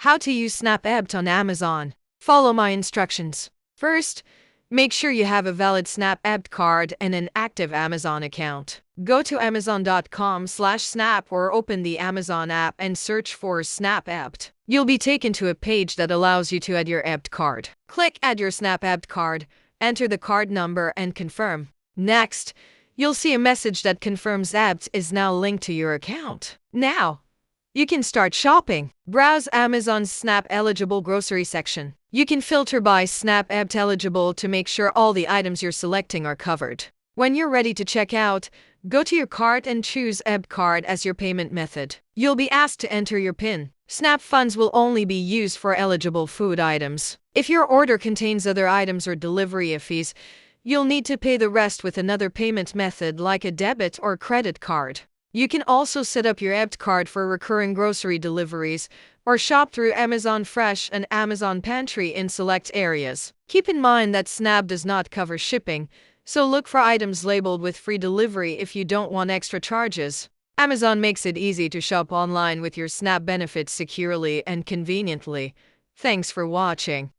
How to use SNAP EBT on Amazon. Follow my instructions. First, make sure you have a valid SNAP EBT card and an active Amazon account. Go to amazon.com/snap or open the Amazon app and search for SNAP EBT. You'll be taken to a page that allows you to add your EBT card. Click Add your SNAP EBT card, enter the card number and confirm. Next, you'll see a message that confirms EBT is now linked to your account. Now, you can start shopping. Browse Amazon's SNAP eligible grocery section. You can filter by SNAP EBT eligible to make sure all the items you're selecting are covered. When you're ready to check out, go to your cart and choose EBT card as your payment method. You'll be asked to enter your PIN. SNAP funds will only be used for eligible food items. If your order contains other items or delivery fees, you'll need to pay the rest with another payment method like a debit or credit card. You can also set up your EBT card for recurring grocery deliveries or shop through Amazon Fresh and Amazon Pantry in select areas. Keep in mind that SNAP does not cover shipping, so look for items labeled with free delivery if you don't want extra charges. Amazon makes it easy to shop online with your SNAP benefits securely and conveniently. Thanks for watching.